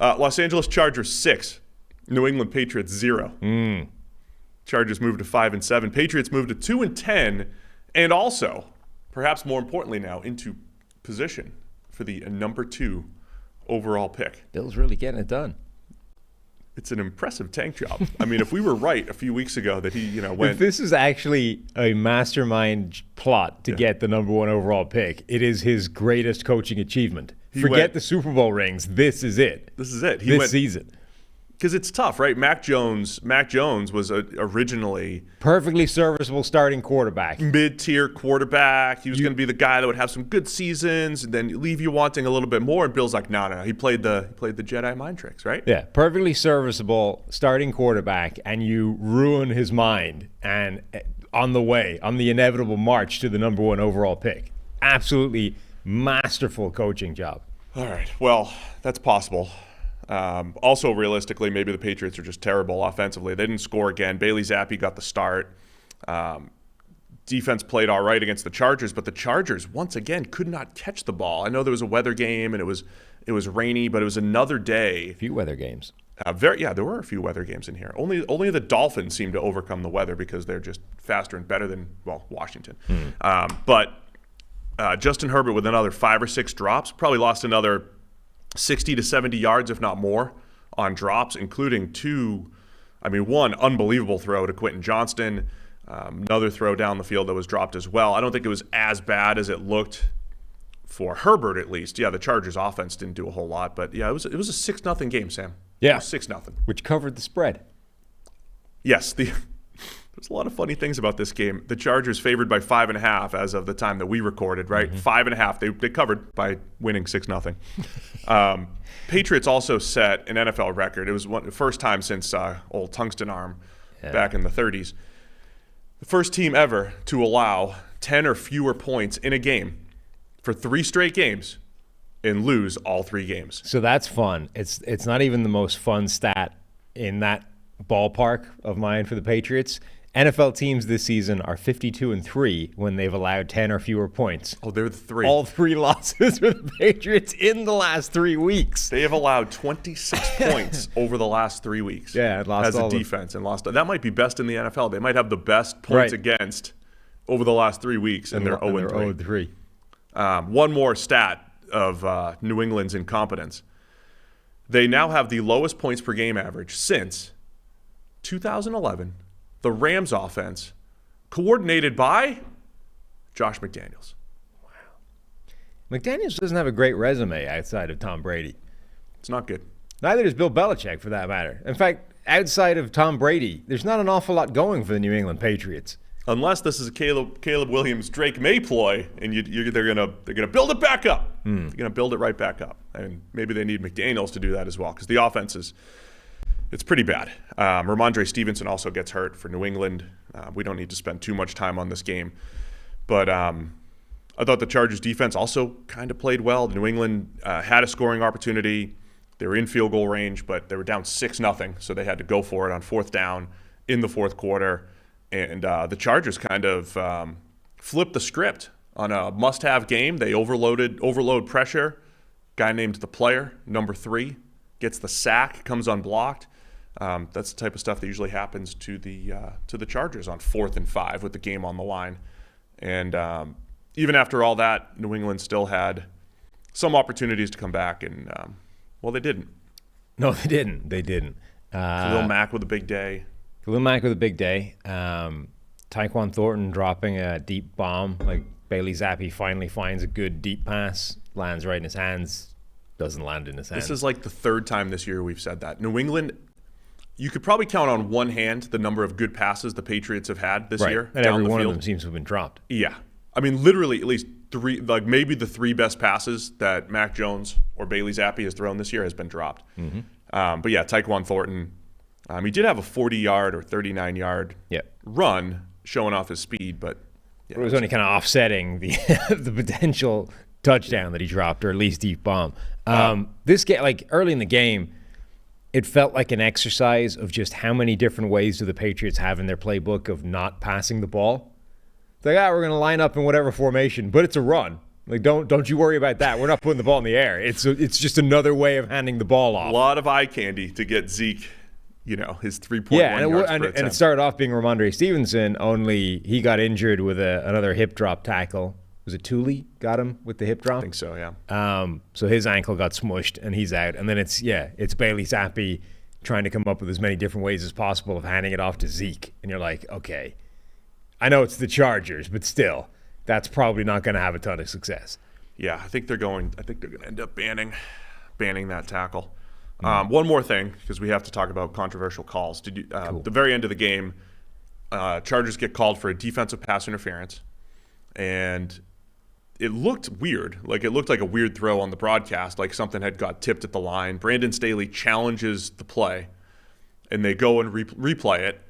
Los Angeles Chargers 6, New England Patriots 0. Chargers moved to 5-7. Patriots moved to 2-10, and also, perhaps more importantly now, into position for the number 2 overall pick. Bill's really getting it done. It's an impressive tank job. I mean, if we were right a few weeks ago that he, went. If this is actually a mastermind plot to get the number 1 overall pick, it is his greatest coaching achievement. Forget the Super Bowl rings. This is it. This is it. This season. Because it's tough, right? Mac Jones was originally perfectly serviceable starting quarterback, mid-tier quarterback. He was going to be the guy that would have some good seasons and then leave you wanting a little bit more. And Bill's like, no. He played the Jedi mind tricks, right? Yeah, perfectly serviceable starting quarterback, and you ruin his mind. And on the inevitable march to the number 1 overall pick, absolutely masterful coaching job. All right, well, that's possible. Also, realistically, maybe the Patriots are just terrible offensively. They didn't score again. Bailey Zappi got the start. Defense played all right against the Chargers, but the Chargers, once again, could not catch the ball. I know there was a weather game, and it was rainy, but it was another day. A few weather games. There were a few weather games in here. Only the Dolphins seem to overcome the weather because they're just faster and better than, Washington. But Justin Herbert with another 5 or 6 drops, probably lost another 60 to 70 yards, if not more, on drops, including one unbelievable throw to Quentin Johnston, another throw down the field that was dropped as well. I don't think it was as bad as it looked for Herbert, at least. Yeah, the Chargers offense didn't do a whole lot, but yeah, it was a 6-0 game, Sam. Yeah. 6-0. Which covered the spread. Yes, there's a lot of funny things about this game. The Chargers favored by 5.5 as of the time that we recorded, right? 5.5. They covered by winning 6-0. Patriots also set an NFL record. It was the first time since old Tungsten Arm back in the 30s. The first team ever to allow 10 or fewer points in a game for 3 straight games and lose all 3 games. So that's fun. It's not even the most fun stat in that ballpark of mine for the Patriots. NFL teams this season are 52-3 when they've allowed 10 or fewer points. Oh, they're the 3. All 3 losses for the Patriots in the last 3 weeks. They have allowed 26 points over the last 3 weeks. Yeah, as a defense and lost. That might be best in the NFL. They might have the best points against over the last 3 weeks, and they're 0-3. One more stat of New England's incompetence. They now have the lowest points per game average since 2011. The Rams offense, coordinated by Josh McDaniels. Wow. McDaniels doesn't have a great resume outside of Tom Brady. It's not good. Neither does Bill Belichick, for that matter. In fact, outside of Tom Brady, there's not an awful lot going for the New England Patriots. Unless this is a Caleb Williams, Drake May ploy, and they're gonna build it back up. They're gonna build it right back up, and maybe they need McDaniels to do that as well because the offense it's pretty bad. Ramondre Stevenson also gets hurt for New England. We don't need to spend too much time on this game. But I thought the Chargers defense also kind of played well. New England had a scoring opportunity. They were in field goal range, but they were down 6-0, so they had to go for it on 4th down in the 4th quarter. And the Chargers kind of flipped the script on a must-have game. They overload pressure. Guy named the player, number 3, gets the sack, comes unblocked. That's the type of stuff that usually happens to the Chargers on 4th and 5 with the game on the line. And even after all that, New England still had some opportunities to come back, and they didn't. No, they didn't. Khalil Mack with a big day. Tyquan Thornton dropping a deep bomb. Like Bailey Zappi finally finds a good deep pass, lands right in his hands, doesn't land in his hands. This is like the 3rd time this year we've said that. New England, you could probably count on one hand the number of good passes the Patriots have had this year. And every one of them seems to have been dropped. Yeah. I mean, literally at least 3, like maybe the 3 best passes that Mac Jones or Bailey Zappi has thrown this year has been dropped. But yeah, Tyquan Thornton, he did have a 40-yard or 39-yard run showing off his speed, but it was only kind of offsetting the the potential touchdown that he dropped, or at least deep bomb. This game, like early in the game, it felt like an exercise of just how many different ways do the Patriots have in their playbook of not passing the ball. It's like, we're going to line up in whatever formation, but it's a run. Like, don't you worry about that. We're not putting the ball in the air. It's just another way of handing the ball off. A lot of eye candy to get Zeke, his 3.1 yeah, yards per attempt. And it started off being Ramondre Stevenson, only he got injured with another hip drop tackle. Was it Thule got him with the hip drop? I think so, yeah. So his ankle got smushed and he's out. And then it's Bailey Zappi trying to come up with as many different ways as possible of handing it off to Zeke. And you're like, okay, I know it's the Chargers, but still, that's probably not going to have a ton of success. Yeah, I think they're going to end up banning that tackle. One more thing, because we have to talk about controversial calls. Cool. The very end of the game, Chargers get called for a defensive pass interference, and it looked weird. Like, it looked like a weird throw on the broadcast, like something had got tipped at the line. Brandon Staley challenges the play, and they go and replay it.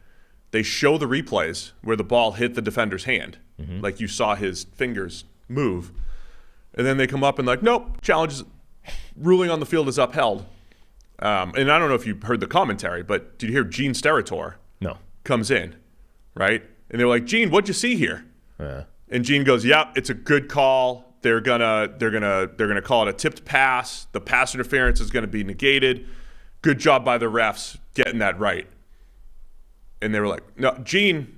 They show the replays where the ball hit the defender's hand. Like, you saw his fingers move. And then they come up and like, nope, ruling on the field is upheld. And I don't know if you heard the commentary, but did you hear Gene Steratore? No. Comes in, right? And they're like, Gene, what'd you see here? Yeah. And Gene goes, yeah, it's a good call. They're gonna call it a tipped pass. The pass interference is gonna be negated. Good job by the refs getting that right. And they were like, no, Gene,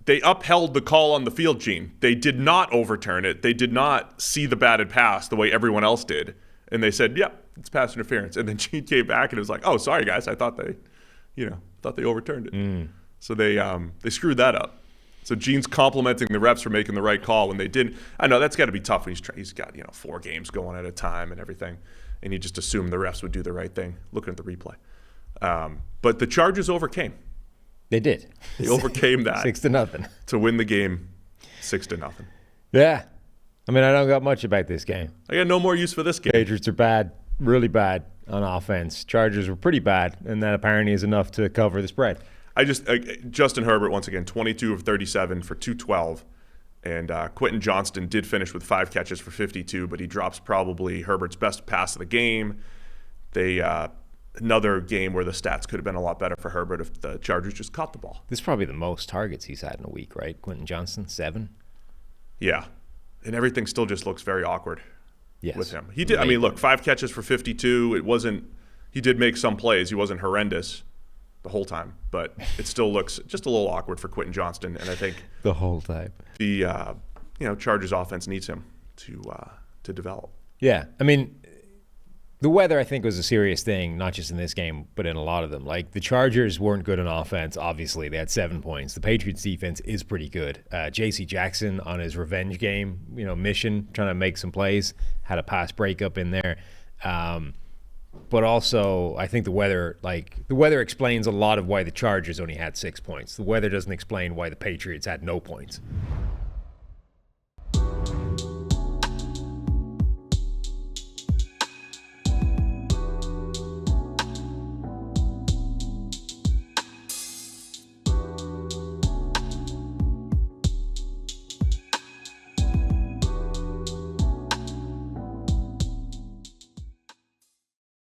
they upheld the call on the field, Gene. They did not overturn it. They did not see the batted pass the way everyone else did. And they said, yep, it's pass interference. And then Gene came back and was like, oh, sorry guys, I thought they overturned it. So they screwed that up. So Gene's complimenting the refs for making the right call when they didn't. I know that's got to be tough when he's got 4 games going at a time and everything, and he just assumed the refs would do the right thing. Looking at the replay, but the Chargers overcame. They did. They overcame that 6-0 to win the game, 6-0. Yeah, I mean, I don't got much about this game. I got no more use for this game. Patriots are bad, really bad on offense. Chargers were pretty bad, and that apparently is enough to cover the spread. Justin Herbert, once again, 22 of 37 for 212. And Quentin Johnston did finish with 5 catches for 52, but he drops probably Herbert's best pass of the game. Another game where the stats could have been a lot better for Herbert if the Chargers just caught the ball. This is probably the most targets he's had in a week, right? Quentin Johnston, 7? Yeah. And everything still just looks very awkward with him. He did. Maybe. I mean, look, 5 catches for 52. He did make some plays. He wasn't horrendous the whole time, but it still looks just a little awkward for Quentin Johnston, and I think the whole time the Chargers offense needs him to develop. Yeah, I mean, the weather I think was a serious thing, not just in this game, but in a lot of them. Like, the Chargers weren't good on offense. Obviously, they had 7 points. The Patriots defense is pretty good. J.C. Jackson on his revenge game, mission, trying to make some plays, had a pass breakup in there. But also, I think the weather explains a lot of why the Chargers only had 6 points. The weather doesn't explain why the Patriots had no points.